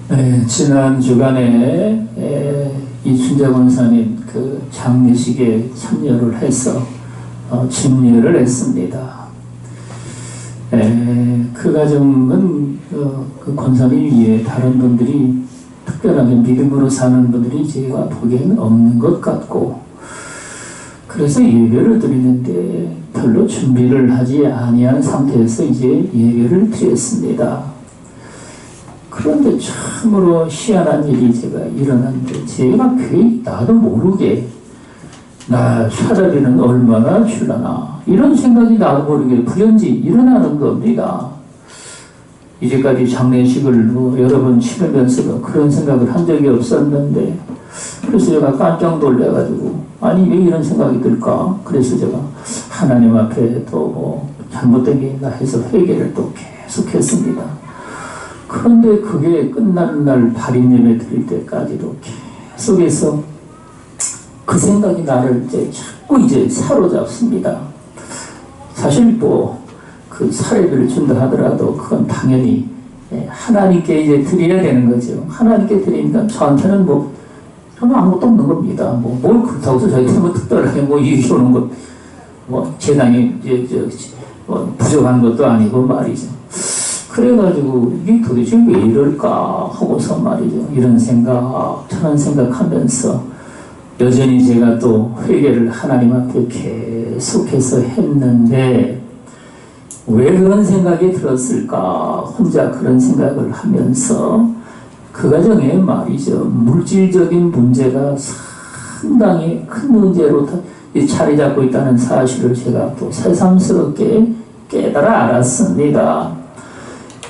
네, 지난 주간에 이춘자 권사님 그 장례식에 참여를 해서 집례를 했습니다. 그 가정은 그 권사님 위에 다른 분들이 특별하게 믿음으로 사는 분들이 제가 보기에는 없는 것 같고, 그래서 예배를 드리는데 별로 준비를 하지 아니한 상태에서 이제 예배를 드렸습니다. 그런데 참으로 희한한 일이 제가 일어났는데, 제가 괜히 나도 모르게 나 사라리는 얼마나 줄라나 이런 생각이 나도 모르게 불현지 일어나는 겁니다. 이제까지 장례식을 여러 번 치르면서도 그런 생각을 한 적이 없었는데, 그래서 제가 깜짝 놀래가지고 아니 왜 이런 생각이 들까? 그래서 제가 하나님 앞에 또 잘못된 게 있나 해서 회개를 또 계속했습니다. 그런데 그게 끝나는 날 발인 예배 드릴 때까지도 계속해서 그 생각이 나를 자꾸 사로잡습니다. 사실 그 사례비를 준다 하더라도 그건 당연히 하나님께 드려야 되는 거죠. 하나님께 드리니까 저한테는 저는 아무것도 없는 겁니다. 뭘 그렇다고 해서 저희한테 특별하게 이익이 오는 것, 재단이 부족한 것도 아니고 말이죠. 그래가지고 이게 도대체 왜 이럴까 하고서 말이죠. 이런 생각, 저런 생각하면서 여전히 제가 또 회개를 하나님 앞에 계속해서 했는데, 왜 그런 생각이 들었을까? 혼자 그런 생각을 하면서 그 과정에 말이죠. 물질적인 문제가 상당히 큰 문제로 자리 잡고 있다는 사실을 제가 또 새삼스럽게 깨달아 알았습니다.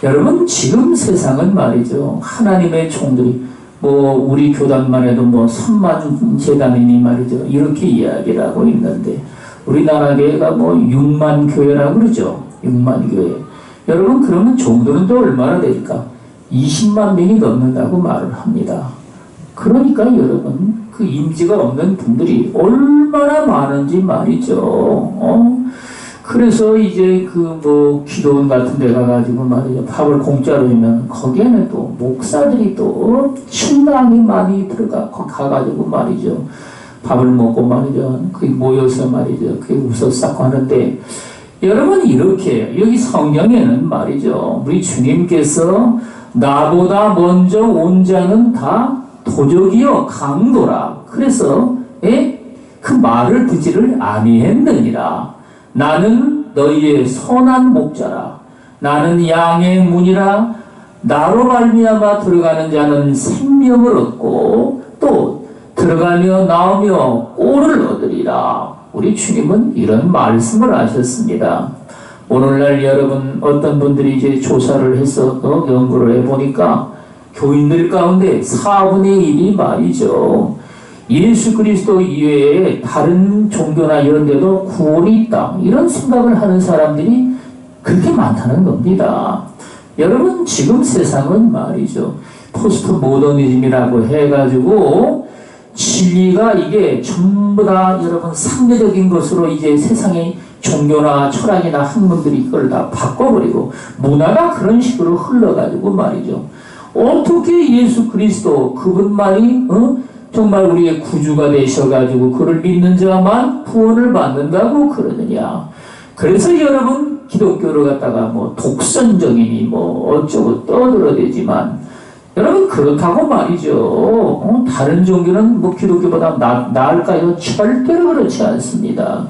여러분, 지금 세상은 말이죠. 하나님의 종들이 우리 교단만 해도 천만 재단이니 말이죠. 이렇게 이야기를 하고 있는데, 우리나라 교회가 6만 교회라고 그러죠. 6만 교회. 여러분, 그러면 종들은 또 얼마나 될까? 20만 명이 넘는다고 말을 합니다. 그러니까 여러분, 그 임지가 없는 분들이 얼마나 많은지 말이죠. 그래서 이제 기도원 같은 데 가가지고 말이죠. 밥을 공짜로 주면 거기에는 또 목사들이 또 신랑이 많이 가가지고 말이죠. 밥을 먹고 말이죠. 모여서 말이죠. 웃었싸고 하는데, 여러분, 이렇게 여기 성경에는 말이죠. 우리 주님께서 나보다 먼저 온 자는 다 도적이요 강도라. 그래서 그 말을 듣지를 아니했느니라. 나는 너희의 선한 목자라. 나는 양의 문이라. 나로 말미암아 들어가는 자는 생명을 얻고 또 들어가며 나오며 꼴을 얻으리라. 우리 주님은 이런 말씀을 하셨습니다. 오늘날 여러분, 어떤 분들이 이제 조사를 해서 연구를 해보니까 교인들 가운데 4분의 1이 말이죠. 예수 그리스도 이외에 다른 종교나 이런 데도 구원이 있다, 이런 생각을 하는 사람들이 그렇게 많다는 겁니다. 여러분, 지금 세상은 말이죠. 포스트 모더니즘이라고 해가지고 진리가 이게 전부 다 여러분 상대적인 것으로 이제 세상의 종교나 철학이나 학문들이 이걸 다 바꿔버리고 문화가 그런 식으로 흘러가지고 말이죠. 어떻게 예수 그리스도 그분만이 정말 우리의 구주가 되셔가지고 그를 믿는 자만 구원을 받는다고 그러느냐. 그래서 여러분, 기독교를 갖다가 독선적이니 어쩌고 떠들어대지만, 여러분, 그렇다고 말이죠. 다른 종교는 기독교보다 나을까요? 절대로 그렇지 않습니다.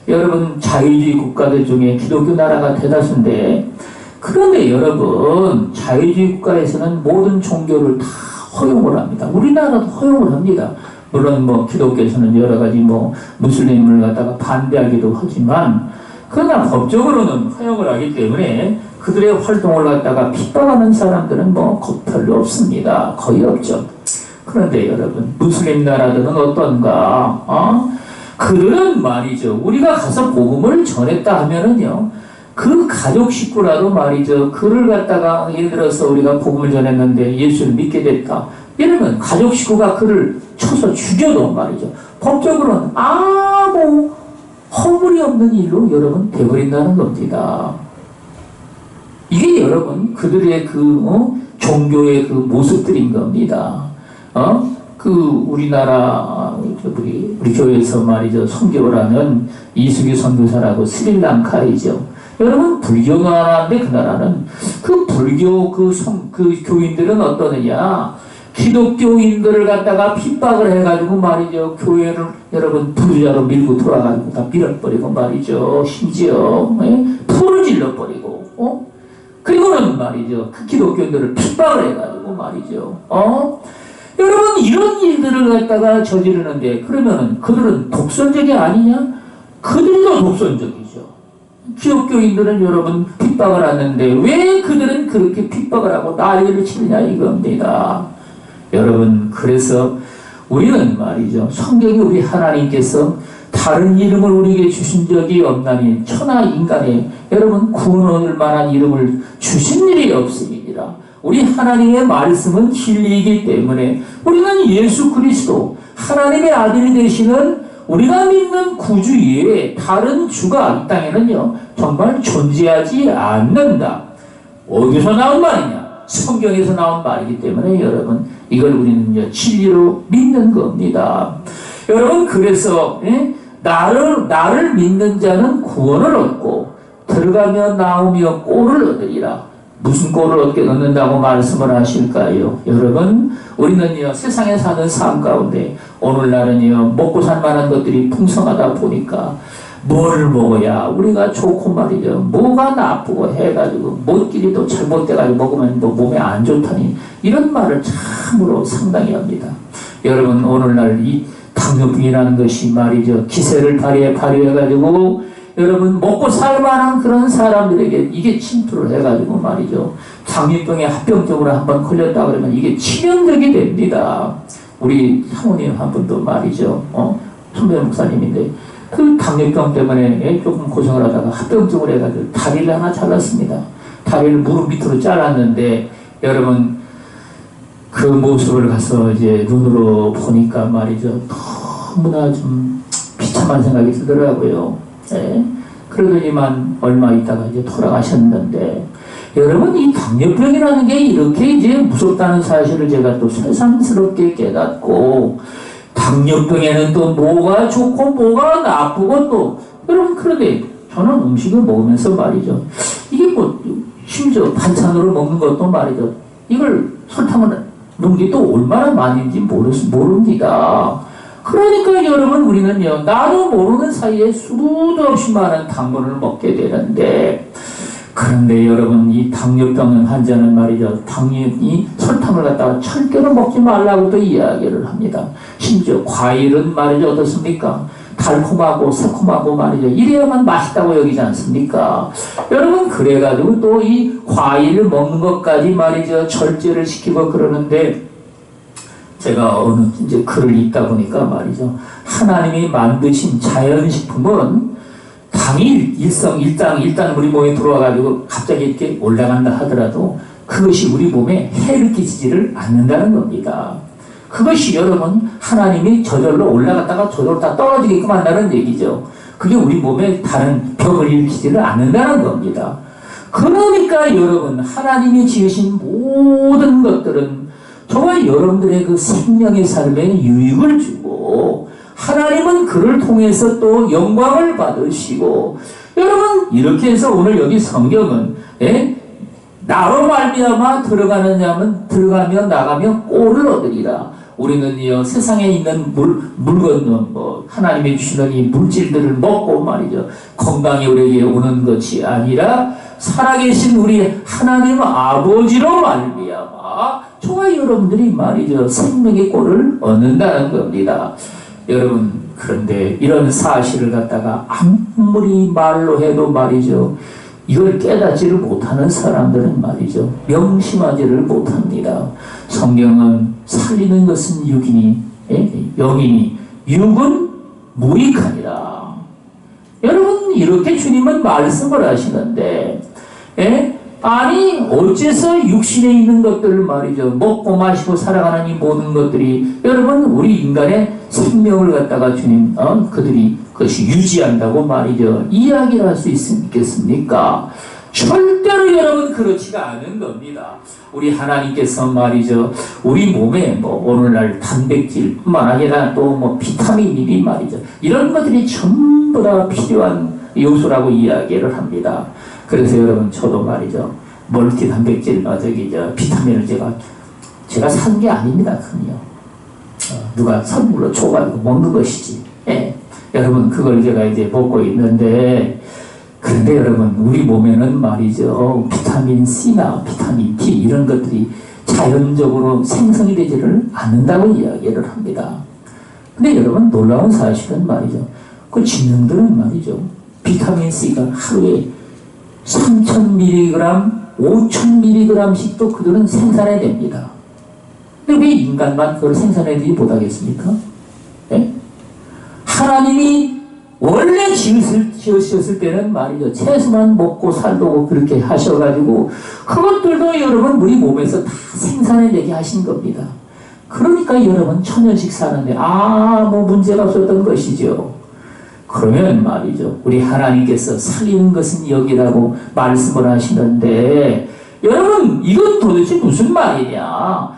여러분, 자유주의 국가들 중에 기독교 나라가 대다수인데, 그런데 여러분, 자유주의 국가에서는 모든 종교를 다 허용을 합니다. 우리나라도 허용을 합니다. 물론 기독교에서는 여러 가지 무슬림을 갖다가 반대하기도 하지만, 그러나 법적으로는 허용을 하기 때문에 그들의 활동을 갖다가 핍박하는 사람들은 별로 없습니다. 거의 없죠. 그런데 여러분, 무슬림 나라들은 어떤가? 그들은 말이죠. 우리가 가서 복음을 전했다 하면은요, 그 가족 식구라도 말이죠. 그를 갖다가 예를 들어서 우리가 복음을 전했는데 예수를 믿게 됐다. 이러면 가족 식구가 그를 쳐서 죽여도 말이죠. 법적으로는 아무 허물이 없는 일로 여러분 되버린다는 겁니다. 이게 여러분 그들의 종교의 그 모습들인 겁니다. 그 우리나라 우리 교회에서 말이죠 선교를 하는 이수기 선교사라고 스리랑카이죠. 여러분 불교 나라인데 그 나라는 그 불교 그 교인들은 어떠느냐? 기독교인들을 갖다가 핍박을 해가지고 말이죠 교회를 여러분 부자로 밀고 돌아가지고 다 밀어버리고 말이죠. 심지어 풀을 질러버리고 그리고는 말이죠 그 기독교인들을 핍박을 해가지고 말이죠 여러분 이런 일들을 갖다가 저지르는데 그러면은 그들은 독선적이 아니냐? 그들도 독선적이죠. 기독교인들은 여러분 핍박을 하는데 왜 그들은 그렇게 핍박을 하고 난리를 치느냐 이겁니다. 여러분 그래서 우리는 말이죠 성경이 우리 하나님께서 다른 이름을 우리에게 주신 적이 없나니 천하 인간에 여러분 구원 얻을 만한 이름을 주신 일이 없으니라. 우리 하나님의 말씀은 진리이기 때문에 우리는 예수 그리스도 하나님의 아들이 되시는 우리가 믿는 구주 이외에 다른 주가 이 땅에는요 정말 존재하지 않는다. 어디서 나온 말이냐? 성경에서 나온 말이기 때문에 여러분 이걸 우리는 진리로 믿는 겁니다. 여러분 그래서 나를 믿는 자는 구원을 얻고 들어가며 나오며 꼴을 얻으리라. 무슨 꼴을 얻는다고 말씀을 하실까요? 여러분 우리는요 세상에 사는 삶 가운데 오늘날은요 먹고 살 만한 것들이 풍성하다 보니까 뭐를 먹어야 우리가 좋고 말이죠 뭐가 나쁘고 해가지고 뭐끼리 또 잘못돼가지고 먹으면 뭐 몸에 안 좋다니 이런 말을 참으로 상당히 합니다. 여러분 오늘날 이 당뇨병이라는 것이 말이죠 기세를 발휘해가지고 여러분 먹고 살만한 그런 사람들에게 이게 침투를 해가지고 말이죠 당뇨병에 합병증으로 한번 걸렸다 그러면 이게 치명적이 됩니다. 우리 사모님 한 분도 말이죠 선배 목사님인데 그 당뇨병 때문에 조금 고생을 하다가 합병증을 해가지고 다리를 하나 잘랐습니다. 다리를 무릎 밑으로 잘랐는데 여러분 그 모습을 가서 이제 눈으로 보니까 말이죠 너무나 좀 비참한 생각이 들더라고요. 그러더니만 얼마 있다가 이제 돌아가셨는데 여러분 이 당뇨병이라는 게 이렇게 이제 무섭다는 사실을 제가 또 새삼스럽게 깨닫고 당뇨병에는 또 뭐가 좋고 뭐가 나쁘고 또 여러분 그런데 저는 음식을 먹으면서 말이죠 이게 뭐 심지어 반찬으로 먹는 것도 말이죠 이걸 설탕을 넣은 게 또 얼마나 많은지 모릅니다. 그러니까 여러분 우리는요 나도 모르는 사이에 수도 없이 많은 당분을 먹게 되는데 그런데 여러분 이 당뇨병 환자는 말이죠 당연히 설탕을 갖다가 절대로 먹지 말라고도 이야기를 합니다. 심지어 과일은 말이죠 어떻습니까? 달콤하고 새콤하고 말이죠 이래야만 맛있다고 여기지 않습니까? 여러분 그래가지고 또 이 과일을 먹는 것까지 말이죠 절제를 시키고 그러는데 제가 어느 이제 글을 읽다 보니까 말이죠 하나님이 만드신 자연식품은 당이 일단 우리 몸에 들어와가지고 갑자기 이렇게 올라간다 하더라도 그것이 우리 몸에 해를 끼치지를 않는다는 겁니다. 그것이 여러분 하나님이 저절로 올라갔다가 저절로 다 떨어지게끔 한다는 얘기죠. 그게 우리 몸에 다른 병을 일으키지를 않는다는 겁니다. 그러니까 여러분 하나님이 지으신 모든 것들은 정말 여러분들의 그 생명의 삶에 유익을 주고 하나님은 그를 통해서 또 영광을 받으시고 여러분 이렇게 해서 오늘 여기 성경은 나로 말미암아 들어가면 나가면 꼴을 얻으리라. 우리는요 세상에 있는 물건 하나님이 주시는 이 물질들을 먹고 말이죠 건강이 우리에게 오는 것이 아니라 살아계신 우리 하나님 아버지로 말미암아 정말 여러분들이 말이죠 생명의 꼴을 얻는다는 겁니다. 여러분 그런데 이런 사실을 갖다가 아무리 말로 해도 말이죠 이걸 깨닫지를 못하는 사람들은 말이죠 명심하지를 못합니다. 성경은 살리는 것은 육이니 영이니 육은 무익하니라. 여러분 이렇게 주님은 말씀을 하시는데 아니 어째서 육신에 있는 것들을 말이죠 먹고 마시고 살아가는 이 모든 것들이 여러분 우리 인간의 생명을 갖다가 주님 그것이 유지한다고 말이죠 이야기를 할 수 있겠습니까? 절대로 여러분 그렇지가 않은 겁니다. 우리 하나님께서 말이죠, 우리 몸에 뭐 오늘날 단백질뿐만 아니라 또 뭐 비타민이 말이죠, 이런 것들이 전부 다 필요한 요소라고 이야기를 합니다. 그래서 여러분 저도 말이죠, 멀티 단백질 비타민을 제가 산 게 아닙니다. 그럼요. 누가 선물로 줘가지고 먹는 것이지. 예. 여러분 그걸 제가 이제 먹고 있는데, 그런데 여러분 우리 몸에는 말이죠, 비타민 C나 비타민 D 이런 것들이 자연적으로 생성이 되지를 않는다고 이야기를 합니다. 근데 여러분 놀라운 사실은 말이죠, 그 진흥들은 말이죠, 비타민 C가 하루에 3,000mg, 5,000mg씩도 그들은 생산해야 됩니다. 근데 왜 인간만 그걸 생산해내지 못하겠습니까? 네? 하나님이 원래 지으셨을 때는 말이죠, 채소만 먹고 살도록 그렇게 하셔가지고 그것들도 여러분 우리 몸에서 다 생산해내게 하신 겁니다. 그러니까 여러분 천년씩 사는데 뭐 문제가 없었던 것이죠. 그러면 말이죠, 우리 하나님께서 살리는 것은 여기라고 말씀을 하시는데, 여러분 이건 도대체 무슨 말이냐?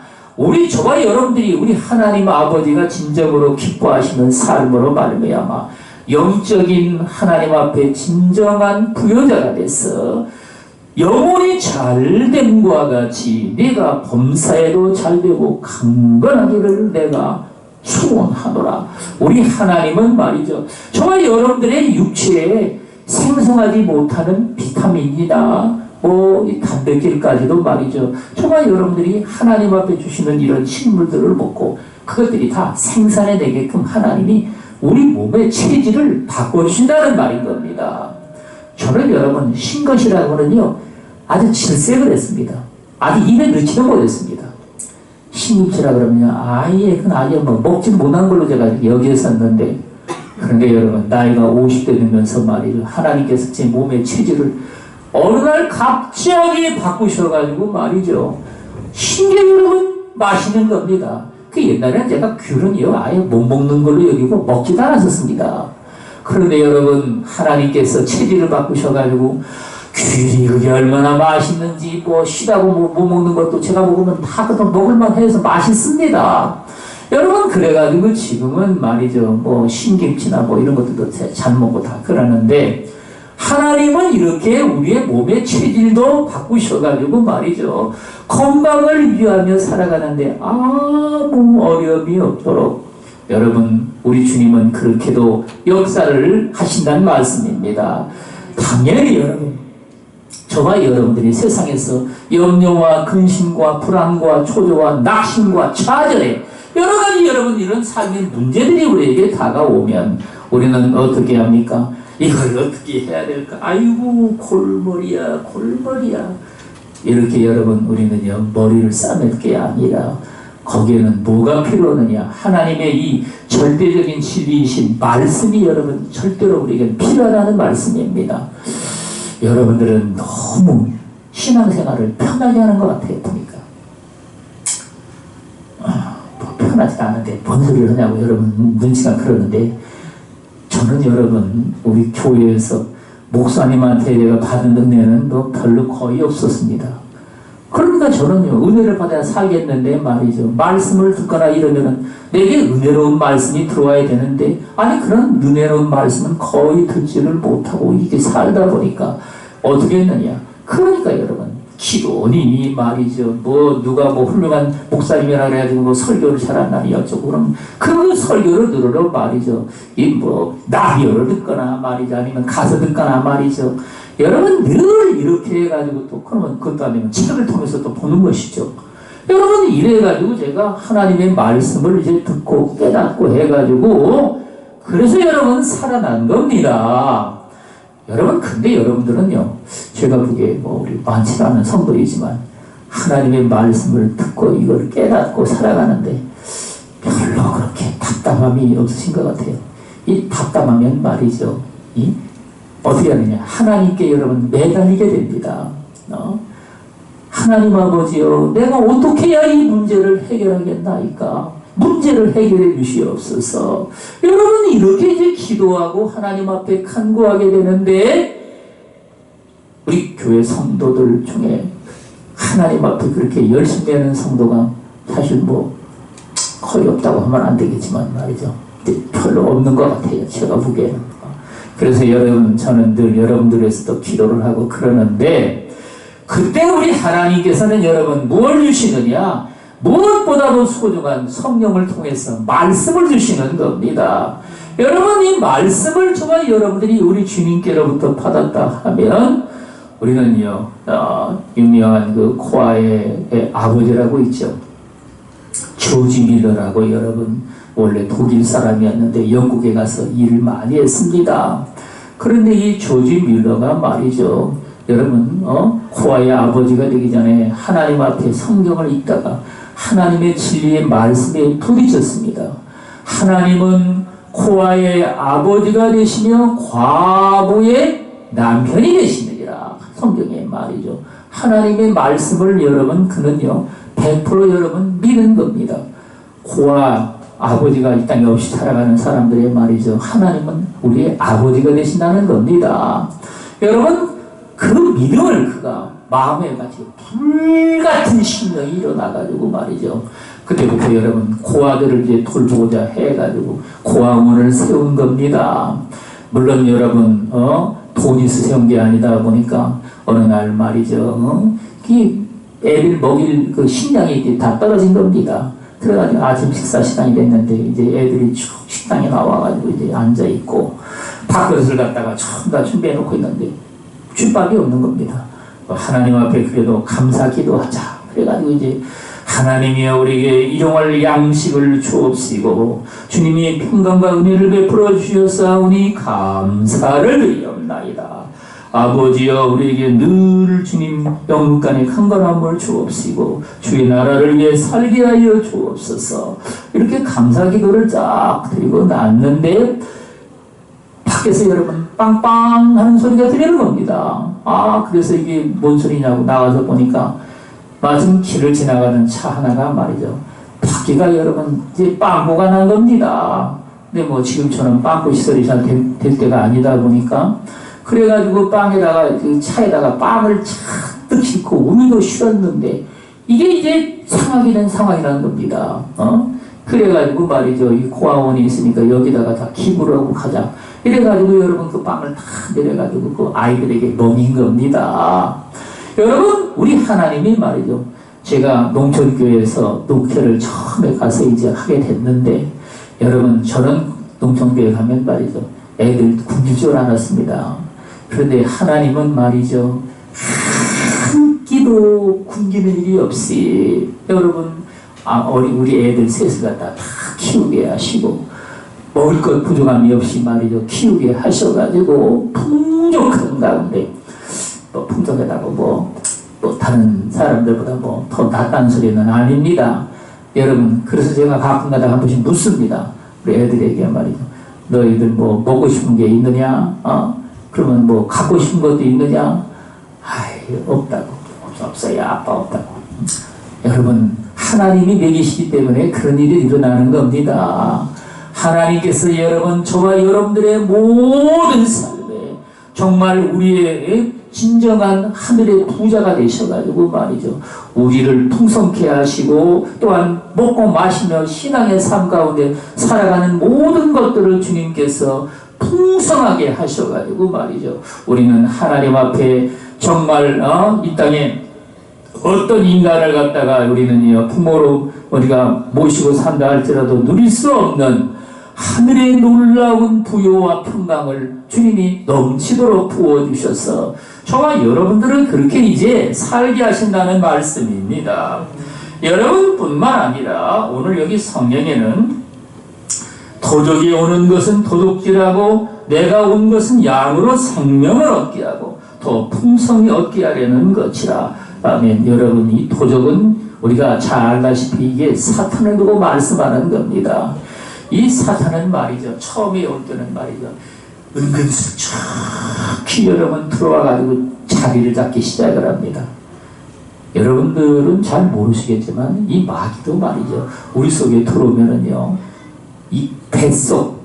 저와 여러분들이 우리 하나님 아버지가 진정으로 기뻐하시는 삶으로 말미암아 영적인 하나님 앞에 진정한 부여자가 돼서 영혼이 잘됨과 같이 내가 범사에도 잘되고 강건하기를 내가 소원하노라. 우리 하나님은 말이죠, 정말 여러분들의 육체에 생성하지 못하는 비타민이나 이 단백질까지도 말이죠, 정말 여러분들이 하나님 앞에 주시는 이런 식물들을 먹고 그것들이 다 생산해내게끔 하나님이 우리 몸의 체질을 바꿔주신다는 말인 겁니다. 저는 여러분 신것이라고는요 아주 질색을 했습니다. 아직 입에 넣지도 못했습니다. 신김치라 그러면 그건 아예 먹지 못한 걸로 제가 여기었었는데, 그런데 여러분 나이가 50대 되면서 말이죠, 하나님께서 제 몸의 체질을 어느 날 갑자기 바꾸셔가지고 말이죠, 신기하게 여러분 마시는 겁니다. 그 옛날에는 제가 귤은요 아예 못 먹는 걸로 여기고 먹지도 않았었습니다. 그런데 여러분 하나님께서 체질을 바꾸셔가지고 귤이 그게 얼마나 맛있는지 시다고 못 먹는 것도 제가 먹으면 다 먹을만 해서 맛있습니다. 여러분 그래가지고 지금은 말이죠, 신김치나 이런 것들도 잘 먹고 다 그러는데, 하나님은 이렇게 우리의 몸의 체질도 바꾸셔가지고 말이죠, 건강을 유지하며 살아가는데 아무 어려움이 없도록 여러분 우리 주님은 그렇게도 역사를 하신다는 말씀입니다. 당연히 여러분 저와 여러분들이 세상에서 염려와 근심과 불안과 초조와 낙심과 좌절에 여러 가지 여러분 이런 삶의 문제들이 우리에게 다가오면 우리는 어떻게 합니까? 이걸 어떻게 해야 될까? 아이고 골머리야 이렇게 여러분 우리는요 머리를 싸맬 게 아니라 거기에는 뭐가 필요하느냐? 하나님의 이 절대적인 진리이신 말씀이 여러분 절대로 우리에게 필요하다는 말씀입니다. 여러분들은 너무 신앙생활을 편하게 하는 것 같아요. 보니까 편하지 않은데 뭔 소리를 하냐고 여러분 눈치가 그러는데, 저는 여러분 우리 교회에서 목사님한테 내가 받은 은혜는 별로 거의 없었습니다. 그러니까 저는요 은혜를 받아야 살겠는데 말이죠, 말씀을 듣거나 이러면은 내게 은혜로운 말씀이 들어와야 되는데 그런 은혜로운 말씀은 거의 듣지를 못하고 이렇게 살다 보니까 어떻게 했느냐? 그러니까 여러분 기도원이 말이죠, 누가 훌륭한 목사님이라 그래가지고 설교를 잘한다니 어쩌고 그럼 그 설교를 들으러 말이죠, 라디오를 듣거나 말이죠, 아니면 가서 듣거나 말이죠, 여러분 늘 이렇게 해가지고 또 그러면 그것도 아니면 책을 통해서 또 보는 것이죠. 여러분 이래가지고 제가 하나님의 말씀을 이제 듣고 깨닫고 해가지고 그래서 여러분 살아난 겁니다. 여러분 근데 여러분들은요 제가 보기에 우리 많지 않은 성도이지만 하나님의 말씀을 듣고 이걸 깨닫고 살아가는데 별로 그렇게 답답함이 없으신 것 같아요. 이 답답하면 말이죠, 어떻게 하느냐? 하나님께 여러분 매달리게 됩니다. 하나님 아버지요, 내가 어떻게 해야 이 문제를 해결하겠나이까? 문제를 해결해 주시옵소서. 여러분 이렇게 이제 기도하고 하나님 앞에 간구하게 되는데 우리 교회 성도들 중에 하나님 앞에 그렇게 열심히 하는 성도가 사실 뭐 거의 없다고 하면 안 되겠지만 말이죠. 별로 없는 것 같아요. 제가 보기에는. 그래서 여러분, 저는 늘 여러분들에서도 기도를 하고 그러는데, 그때 우리 하나님께서는 여러분 뭘 주시느냐? 무엇보다도 소중한 성령을 통해서 말씀을 주시는 겁니다. 여러분, 이 말씀을 정말 여러분들이 우리 주님께로부터 받았다 하면, 우리는요, 유명한 그 코아의 아버지라고 있죠. 조지 밀러라고, 여러분 원래 독일 사람이었는데 영국에 가서 일을 많이 했습니다. 그런데 이 조지 밀러가 말이죠, 여러분 코아의 아버지가 되기 전에 하나님 앞에 성경을 읽다가 하나님의 진리의 말씀에 부딪혔습니다. 하나님은 코아의 아버지가 되시며 과부의 남편이 되시느니라. 성경의 말이죠. 하나님의 말씀을 여러분, 그는요 100% 여러분 믿는 겁니다. 코아 아버지가 이 땅에 없이 살아가는 사람들의 말이죠. 하나님은 우리의 아버지가 되신다는 겁니다. 여러분, 그 믿음을 그가 마음에 가지고 불같은 심령이 일어나가지고 말이죠. 그때부터 여러분 고아들을 이제 돌보고자 해가지고 고아원을 세운 겁니다. 물론 여러분 돈이 세운 게 아니다 보니까 어느 날 말이죠. 이 애를 먹일 그 식량이 다 떨어진 겁니다. 그래가지고 아침 식사 시간이 됐는데 이제 애들이 쭉 식당에 나와가지고 이제 앉아 있고 밥그릇을 갖다가 전부 다 준비해 놓고 있는데 쥐밥이 없는 겁니다. 하나님 앞에 그래도 감사 기도하자. 그래가지고 이제 하나님이여 우리에게 일용할 양식을 주옵시고 주님이 평강과 은혜를 베풀어 주셨사오니 감사를 드리옵나이다. 아버지여 우리에게 늘 주님 영육간의 강건함을 주옵시고 주의 나라를 위해 살게 하여 주옵소서. 이렇게 감사 기도를 쫙 드리고 났는데 밖에서 여러분 빵빵 하는 소리가 들리는 겁니다. 그래서 이게 뭔 소리냐고 나가서 보니까 마침 길을 지나가는 차 하나가 말이죠. 바퀴가 여러분 이제 빵꾸가 난 겁니다. 근데 뭐 지금처럼 빵꾸 시설이 잘 될 때가 아니다 보니까 그래가지고 빵에다가 그 차에다가 빵을 잔뜩 싣고 우유도 실었는데 이게 이제 상하게 된 상황이라는 겁니다. 그래가지고 말이죠. 이 고아원이 있으니까 여기다가 다 기부를 하고 가자. 이래가지고 여러분 그 빵을 다 내려가지고 그 아이들에게 먹인 겁니다. 여러분, 우리 하나님이 말이죠. 제가 농촌교회에서 농회를 처음에 가서 이제 하게 됐는데 여러분, 저는 농촌교회 가면 말이죠. 애들 굶길 줄 알았습니다. 그런데 하나님은 말이죠. 한 끼도 굶기는 일이 없이 여러분, 우리 애들 셋을 갖다 다 키우게 하시고 먹을 것 부족함이 없이 말이죠. 키우게 하셔가지고 풍족한 가운데 또 풍족하다고 또 다른 사람들보다 더 낫다는 소리는 아닙니다. 여러분, 그래서 제가 가끔가다 한 번씩 묻습니다. 우리 애들에게 말이죠. 너희들 뭐 먹고 싶은 게 있느냐? 그러면 뭐 갖고 싶은 것도 있느냐? 없다고. 없어요. 아빠 없다고. 여러분, 하나님이 먹이시기 때문에 그런 일이 일어나는 겁니다. 하나님께서 여러분, 저와 여러분들의 모든 삶에 정말 우리의 진정한 하늘의 부자가 되셔가지고 말이죠. 우리를 풍성케 하시고 또한 먹고 마시며 신앙의 삶 가운데 살아가는 모든 것들을 주님께서 풍성하게 하셔가지고 말이죠. 우리는 하나님 앞에 정말 이 땅에 어떤 인간을 갖다가 우리는 부모로 우리가 모시고 산다 할지라도 누릴 수 없는 하늘의 놀라운 부요와 평강을 주님이 넘치도록 부어주셔서 저와 여러분들은 그렇게 이제 살게 하신다는 말씀입니다. 여러분뿐만 아니라 오늘 여기 성경에는 도적이 오는 것은 도둑질하고 내가 온 것은 양으로 생명을 얻게 하고 더 풍성히 얻게 하려는 것이라. 아멘. 여러분, 이 도적은 우리가 잘 알다시피 이게 사탄을 두고 말씀하는 겁니다. 이 사탄은 말이죠. 처음에 올 때는 말이죠. 은근슬쩍히 여러분 들어와가지고 자리를 잡기 시작을 합니다. 여러분들은 잘 모르시겠지만 이 마귀도 말이죠. 우리 속에 들어오면은요. 이 배꼽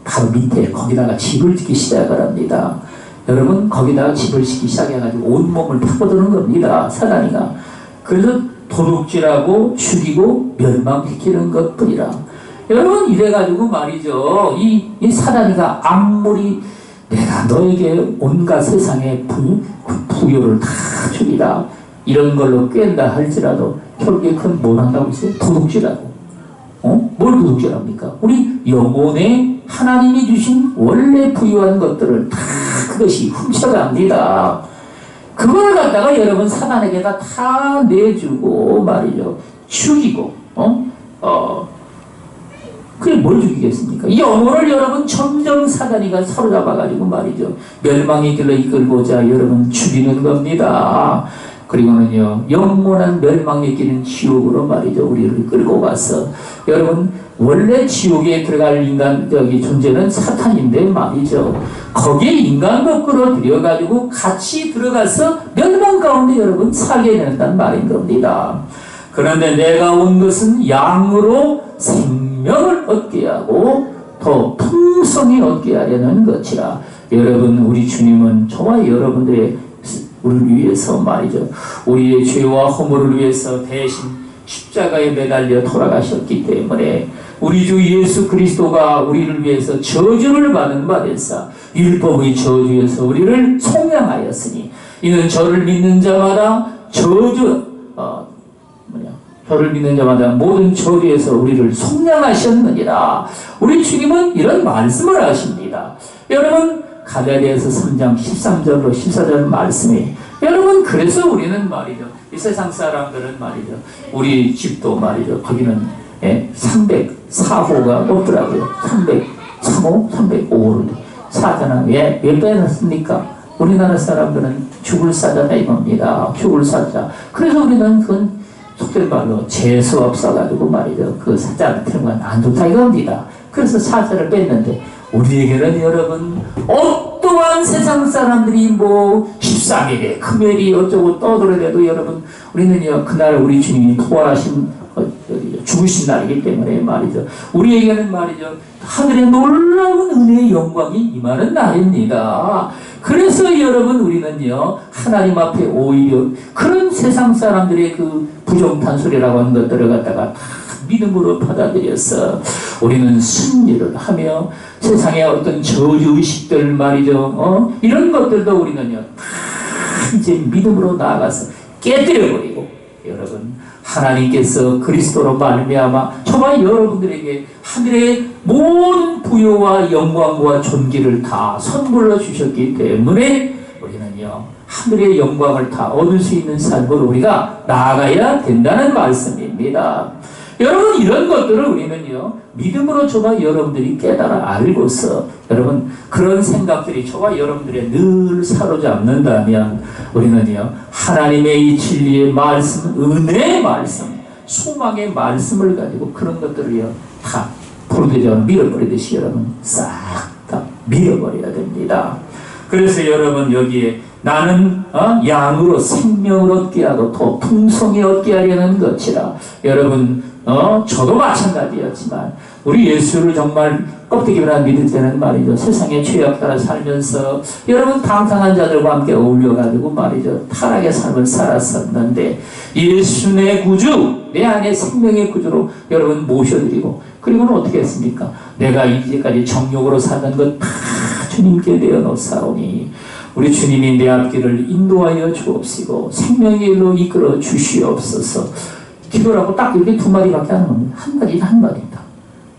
바로 밑에 거기다가 집을 짓기 시작을 합니다. 여러분 거기다가 집을 짓기 시작해가지고 온몸을 파고드는 겁니다. 사단이가. 그래서 도둑질하고 죽이고 멸망시키는 것뿐이라. 여러분 이래가지고 말이죠. 이 사단이가 아무리 내가 너에게 온갖 세상의 부요를 다 주리라 이런 걸로 깬다 할지라도 결국에 그건 뭘 한다고 했어요? 도둑질하고. 뭘 도둑질합니까? 우리 영혼에 하나님이 주신 원래 부유한 것들을 다 그것이 훔쳐갑니다. 그걸 갖다가 여러분 사단에게다 다 내주고 말이죠. 죽이고, 그게 뭘 죽이겠습니까? 이 영혼을 여러분 점점 사단이가 사로잡아가지고 말이죠. 멸망의 길로 이끌고자 여러분 죽이는 겁니다. 그리고는요, 영원한 멸망의 길은 지옥으로 말이죠. 우리를 끌고 가서 여러분 원래 지옥에 들어갈 존재는 사탄인데 말이죠. 거기에 인간도 끌어들여가지고 같이 들어가서 멸망 가운데 여러분 살게 된다는 말인 겁니다. 그런데 내가 온 것은 양으로 생명을 얻게 하고 더 풍성히 얻게 하려는 것이라. 여러분 우리 주님은 저와 여러분들의 우리를 위해서 말이죠. 우리의 죄와 허물을 위해서 대신 십자가에 매달려 돌아가셨기 때문에 우리 주 예수 그리스도가 우리를 위해서 저주를 받은 바 되사 율법의 저주에서 우리를 속량하였으니 이는 저를 믿는 자마다 저를 믿는 자마다 모든 저주에서 우리를 속량하셨느니라. 우리 주님은 이런 말씀을 하십니다. 여러분 갈라디아서 3장 13절로 14절 말씀이 여러분 그래서 우리는 말이죠. 이 세상 사람들은 말이죠. 우리 집도 말이죠. 거기는 304호가 없더라고요. 303호, 305호를 사자는 왜 빼놨습니까? 우리나라 사람들은 죽을 사자다 이겁니다. 죽을 사자. 그래서 우리는 그건 속된 말로 재수 없어가지고 말이죠. 그 사자한테는 건 안 좋다 이겁니다. 그래서 사자를 뺐는데 우리에게는 여러분 어떠한 세상 사람들이 뭐 13일에 금요일이 어쩌고 떠들어대도 여러분 우리는요 그날 우리 주님이 부활하신 죽으신 날이기 때문에 말이죠. 우리에게는 말이죠 하늘의 놀라운 은혜의 영광이 임하는 날입니다. 그래서 여러분 우리는요 하나님 앞에 오히려 그런 세상 사람들의 그 부정탄소리라고 하는 것들을 갖다가 다 믿음으로 받아들여서 우리는 승리를 하며 세상의 어떤 저주의식들 말이죠. 이런 것들도 우리는요 다 이제 믿음으로 나아가서 깨뜨려버리고 여러분 하나님께서 그리스도로 말미암아 저와 여러분들에게 하늘의 모든 부요와 영광과 존귀를 다 선물로 주셨기 때문에 우리는요 하늘의 영광을 다 얻을 수 있는 삶으로 우리가 나아가야 된다는 말씀입니다. 여러분 이런 것들을 우리는요 믿음으로 저와 여러분들이 깨달아 알고서 여러분 그런 생각들이 저와 여러분들의 늘 사로잡는다면 우리는요 하나님의 이 진리의 말씀, 은혜의 말씀, 소망의 말씀을 가지고 그런 것들을요 다 포도주를 밀어버리듯이 여러분 싹 다 밀어버려야 됩니다. 그래서 여러분 여기에 나는 양으로 생명을 얻게 하고 더 풍성히 얻게 하려는 것이라. 여러분 저도 마찬가지였지만 우리 예수를 정말 껍데기만 믿을 때는 말이죠 세상의 죄악 따라 살면서 여러분 방탕한 자들과 함께 어울려가지고 말이죠 타락의 삶을 살았었는데 예수 내 구주 내 안에 생명의 구주로 여러분 모셔드리고 그리고는 어떻게 했습니까? 내가 이제까지 정욕으로 살던 것 다 주님께 내어놓사오니 우리 주님이 내 앞길을 인도하여 주옵시고 생명의 일로 이끌어 주시옵소서. 기도라고 딱 이렇게 두 마디밖에 안 하는 겁니다. 한 마디 한 마디입니다.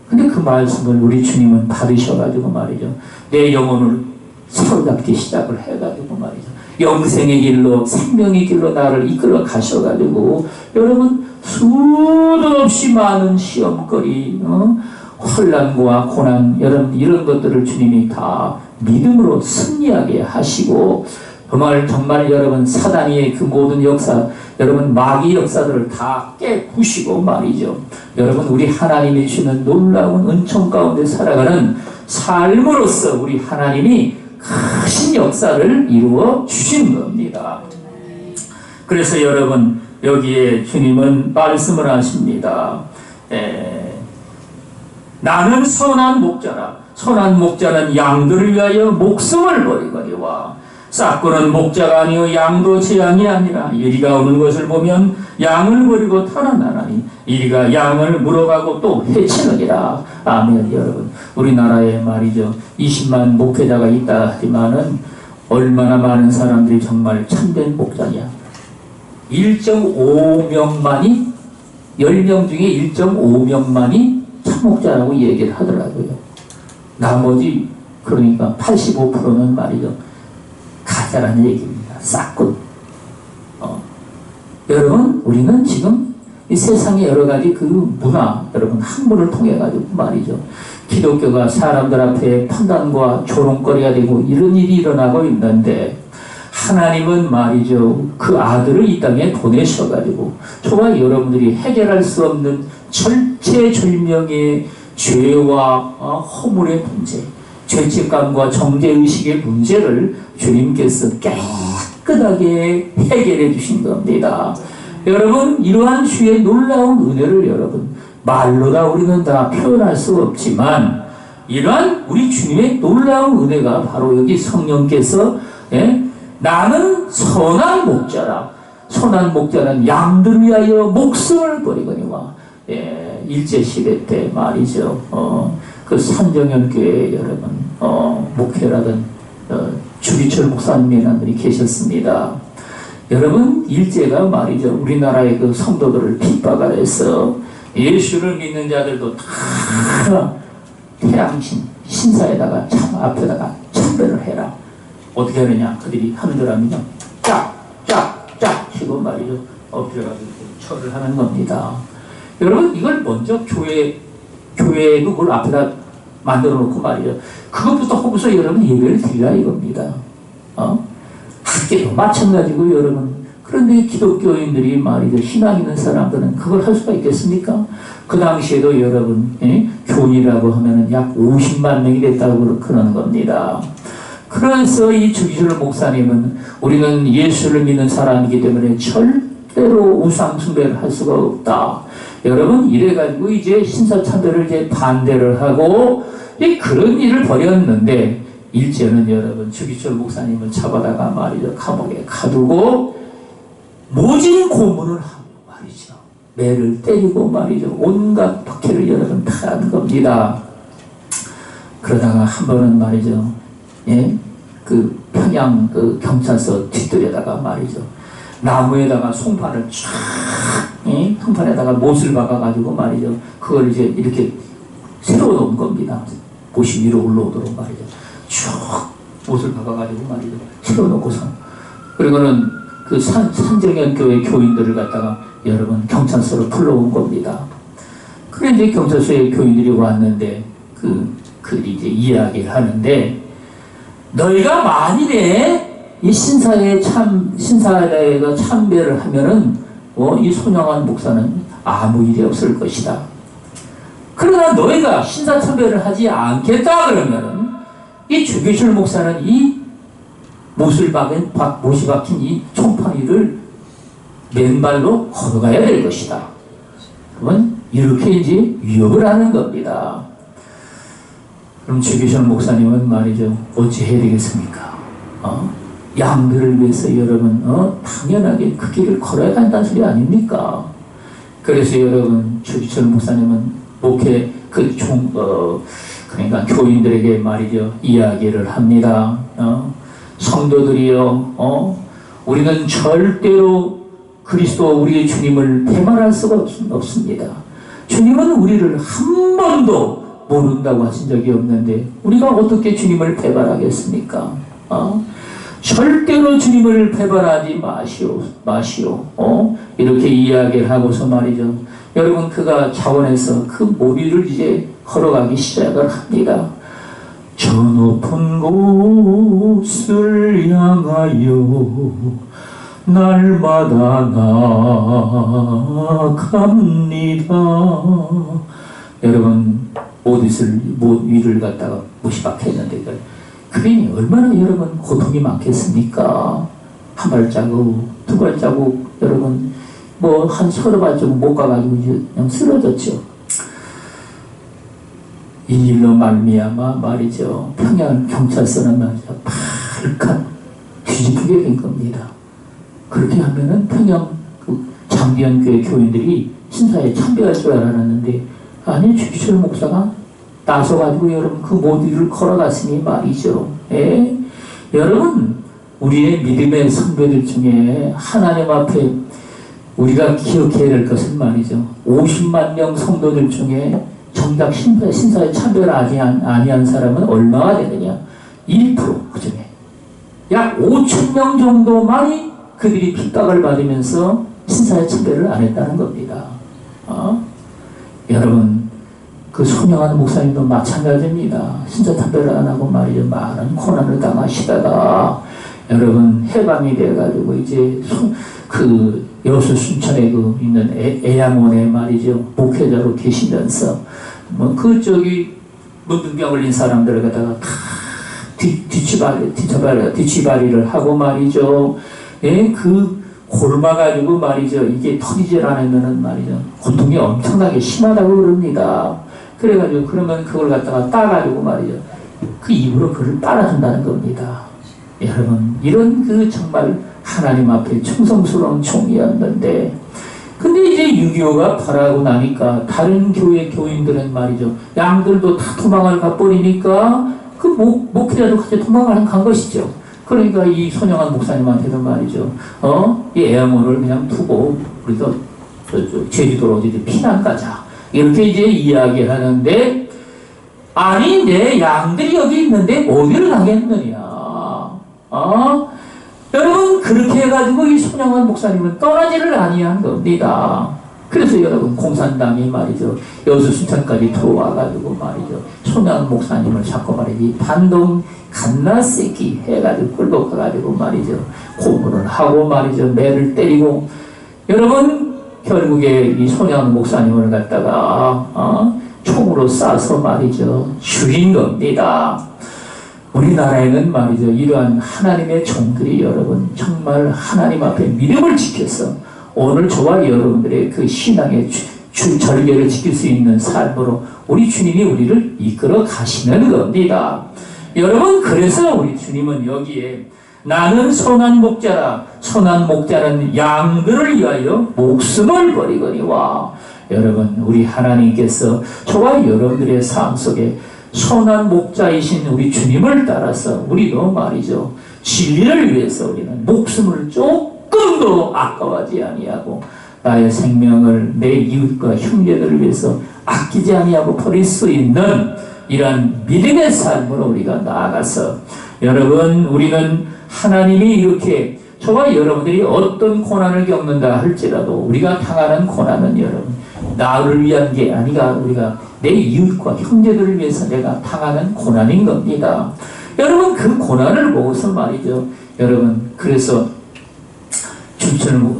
근데 그 말씀을 우리 주님은 받으셔가지고 말이죠 내 영혼을 사로잡기 시작을 해가지고 말이죠 영생의 길로 생명의 길로 나를 이끌어 가셔가지고 여러분 수도 없이 많은 시험거리 혼란과 고난 여러분 이런 것들을 주님이 다 믿음으로 승리하게 하시고 정말 여러분 사단의 그 모든 역사 여러분 마귀 역사들을 다 깨부시고 말이죠. 여러분 우리 하나님이 주시는 놀라운 은총 가운데 살아가는 삶으로서 우리 하나님이 크신 역사를 이루어 주신 겁니다. 그래서 여러분 여기에 주님은 말씀을 하십니다. 나는 선한 목자라. 선한 목자는 양들을 위하여 목숨을 버리거니와 싹구는 목자가 아니요 양도 제 양이 아니라 이리가 오는 것을 보면 양을 버리고 달아나나니 이리가 양을 물어가고 또 해치느니라. 아멘. 여러분, 우리나라에 말이죠, 20만 목회자가 있다 하지만은 얼마나 많은 사람들이 정말 참된 목자냐. 1.5명만이 10명 중에 1.5명만이 참목자라고 얘기를 하더라고요. 나머지 그러니까 85%는 말이죠, 가짜라는 얘기입니다. 싹군. 여러분, 우리는 지금 이 세상의 여러 가지 그 문화, 여러분 학문을 통해 가지고 말이죠, 기독교가 사람들 앞에 판단과 조롱거리가 되고 이런 일이 일어나고 있는데, 하나님은 말이죠, 그 아들을 이 땅에 보내셔가지고 저와 여러분들이 해결할 수 없는 절체절명의 죄와 허물의 문제, 죄책감과 정죄의식의 문제를 주님께서 깨끗하게 해결해 주신 겁니다. 여러분, 이러한 주의 놀라운 은혜를 여러분 말로 다 우리는 다 표현할 수 없지만, 이러한 우리 주님의 놀라운 은혜가 바로 여기 성령께서 나는 선한 목자라. 선한 목자는 양들 위하여 목숨을 버리거니와. 일제시대 때 말이죠, 그 산정현 교회에 여러분 목회라던 주기철 목사님이라는 분이 계셨습니다. 여러분, 일제가 말이죠, 우리나라의 그 성도들을 핍박을 예수를 믿는 자들도 다 태양신 신사에다가 참 앞에다가 참배를 해라. 어떻게 하느냐, 그들이 하는더라면요, 쫙쫙쫙 치고 말이죠, 엎드려가지고 절을 하는 겁니다. 여러분, 이걸 먼저 교회 그걸 앞에다 만들어 놓고 말이죠, 그것부터 하고서 여러분 예배를 드리라 이겁니다. 학교도 마찬가지고 여러분. 그런데 기독교인들이 말이죠, 신앙 있는 사람들은 그걸 할 수가 있겠습니까? 그 당시에도 여러분, 교인이라고 하면은 약 50만 명이 됐다고 그러는 겁니다. 그래서 이 주기철 목사님은 우리는 예수를 믿는 사람이기 때문에 절대로 우상 숭배를 할 수가 없다. 여러분, 이래가지고 이제 신사참배를 이제 반대를 하고 그런 일을 벌였는데, 일제는 여러분 주기철 목사님을 잡아다가 말이죠, 감옥에 가두고 모진 고문을 하고 말이죠, 매를 때리고 말이죠, 온갖 박해를 여러분 다 한 겁니다. 그러다가 한 번은 말이죠, 그 평양 그 경찰서 뒷뜰에다가 말이죠, 나무에다가 송판을 쫙, 송판에다가 못을 박아가지고 말이죠, 그걸 이제 이렇게 세워 놓은 겁니다. 못이 위로 올라오도록 말이죠, 쭉 못을 박아가지고 말이죠, 세워 놓고서, 그리고는 그 산정현 교회 교인들을 갖다가 여러분 경찰서로 불러온 겁니다. 그래 이제 경찰서에 교인들이 왔는데 그들이 이제 이야기를 하는데, 너희가 만일에 이 신사에 참배를 하면은 이 손영환 목사는 아무 일이 없을 것이다. 그러나 너희가 신사 참배를 하지 않겠다 그러면은 이 주기철 목사는 이 못이 박힌 이 총파리를 맨발로 걸어가야 될 것이다. 그러면 이렇게 이제 위협을 하는 겁니다. 그럼 주기철 목사님은 말이죠, 어찌 해야 되겠습니까? 양들을 위해서 여러분 당연하게 그 길을 걸어야 한다는 소리 아닙니까? 그래서 여러분 주기철 목사님은 목회 그러니까 교인들에게 말이죠, 이야기를 합니다. 성도들이여, 우리는 절대로 그리스도 우리의 주님을 배반할 수가 없습니다. 주님은 우리를 한 번도 모른다고 하신 적이 없는데 우리가 어떻게 주님을 배반하겠습니까? 절대로 주님을 배반하지 마시오. 이렇게 이야기를 하고서 말이죠, 여러분 그가 자원에서 그 모리를 이제 걸어가기 시작을 합니다. 저 높은 곳을 향하여 날마다 나아갑니다. 여러분 못 위를 갖다가 못이 박혔는데 그게 얼마나 여러분 고통이 많겠습니까? 한 발자국, 두 발자국, 여러분 뭐 한 서너 발자국 못 가가지고 이제 그냥 쓰러졌죠. 이 일로 말미암아 말이죠, 평양 경찰서는 말이죠, 발칸 뒤집히게 된 겁니다. 그렇게 하면은 평양 그 장비현교회 교인들이 신사에 참배할 줄 알았는데 아니 주기철 목사가 나서가지고 여러분 그 모두를 걸어갔으니 말이죠. 예? 여러분 우리의 믿음의 선배들 중에 하나님 앞에 우리가 기억해야 될 것은 말이죠. 50만 명 성도들 중에 정작 신사에 참배를 아니한 사람은 얼마가 되느냐? 1% 그중에 약 5천 명 정도만이 그들이 핍박을 받으면서 신사에 참배를 안 했다는 겁니다. 여러분 그 손영한 목사님도 마찬가지입니다. 신사 참배를 안 하고 말이죠. 많은 고난을 당하시다가 여러분 해방이 돼가지고 이제 그 여수 순천에 그 있는 애양원에 말이죠. 목회자로 계시면서 뭐 그쪽이 문둥병 걸린 사람들을 갖다가 다 뒤치발이를 하고 말이죠. 예, 그 골마가지고 말이죠. 이게 터지질 않으면은 말이죠. 고통이 엄청나게 심하다고 그럽니다. 그래가지고 그러면 그걸 갖다가 따가지고 말이죠. 그 입으로 그를 빨아준다는 겁니다. 여러분 이런 그 정말 하나님 앞에 충성스러운 종이었는데 근데 이제 6.25가 발하고 나니까 다른 교회 교인들은 말이죠. 양들도 다 도망을 가버리니까 그 목회자도 같이 도망을 간 것이죠. 그러니까 이 손영한 목사님한테는 말이죠. 이 애양호를 그냥 두고 우리도 제주도로 어디 피난 가자. 이렇게 이제 이야기하는데 아니 내 양들이 여기 있는데 어디를 가겠느냐. 여러분 그렇게 해가지고 이 손영한 목사님은 떠나지를 아니한 겁니다. 그래서 여러분 공산당이 말이죠. 여수 순천까지 들어와가지고 말이죠. 손영한 목사님을 자꾸 말이지 반동 갓나새끼 해가지고 끌고 가가지고 말이죠. 고문을 하고 말이죠. 매를 때리고 여러분 결국에 이 손영한 목사님을 갖다가 총으로 쏴서 말이죠. 죽인 겁니다. 우리나라에는 말이죠. 이러한 하나님의 종들이 여러분 정말 하나님 앞에 믿음을 지켜서 오늘 저와 여러분들의 그 신앙의 절개를 지킬 수 있는 삶으로 우리 주님이 우리를 이끌어 가시는 겁니다. 여러분 그래서 우리 주님은 여기에 나는 선한 목자라 선한 목자는 양들을 위하여 목숨을 버리거니와 여러분 우리 하나님께서 저와 여러분들의 삶 속에 선한 목자이신 우리 주님을 따라서 우리도 말이죠. 진리를 위해서 우리는 목숨을 조금도 아까워하지 아니하고 나의 생명을 내 이웃과 형제들을 위해서 아끼지 아니하고 버릴 수 있는 이러한 믿음의 삶으로 우리가 나아가서 여러분 우리는 하나님이 이렇게 저와 여러분들이 어떤 고난을 겪는다 할지라도 우리가 당하는 고난은 여러분 나를 위한 게 아니라 우리가 내 이웃과 형제들을 위해서 내가 당하는 고난인 겁니다. 여러분 그 고난을 보고서 말이죠. 여러분 그래서 춘천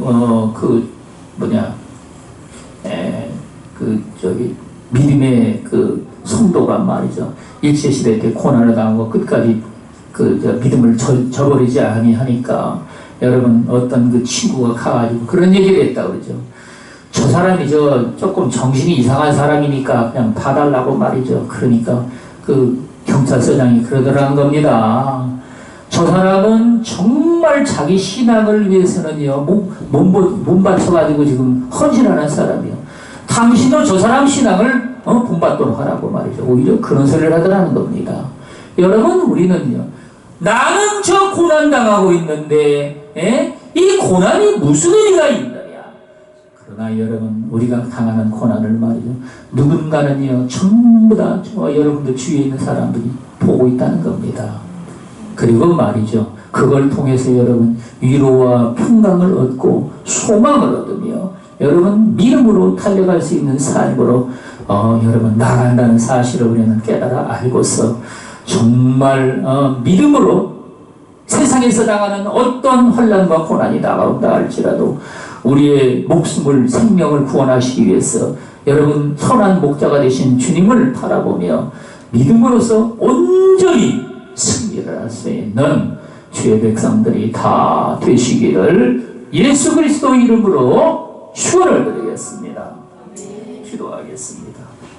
믿음의 그 성도가 말이죠. 일제시대 때 고난을 당하고 끝까지 믿음을 저버리지 아니하니까 여러분 어떤 그 친구가 가가지고 그런 얘기를 했다 그러죠. 저 사람이 조금 정신이 이상한 사람이니까 그냥 봐달라고 말이죠. 그러니까 그 경찰서장이 그러더라는 겁니다. 저 사람은 정말 자기 신앙을 위해서는요 몸 바쳐가지고 지금 헌신하는 사람이요. 당신도 저 사람 신앙을 본받도록 하라고 말이죠. 오히려 그런 소리를 하더라는 겁니다. 여러분 우리는요 나는 저 고난 당하고 있는데 이 고난이 무슨 의미가 있느냐. 그러나 여러분 우리가 당하는 고난을 말이죠. 누군가는요 전부 다 저와 여러분들 주위에 있는 사람들이 보고 있다는 겁니다. 그리고 말이죠. 그걸 통해서 여러분 위로와 평강을 얻고 소망을 얻으며 여러분 믿음으로 달려갈 수 있는 삶으로 여러분 나간다는 사실을 우리는 깨달아 알고서 정말 믿음으로 세상에서 당하는 어떤 혼란과 고난이 다가온다 할지라도 우리의 목숨을 생명을 구원하시기 위해서 여러분 선한 목자가 되신 주님을 바라보며 믿음으로써 온전히 승리를 할 수 있는 주의 백성들이 다 되시기를 예수 그리스도 이름으로 축원을 드리겠습니다.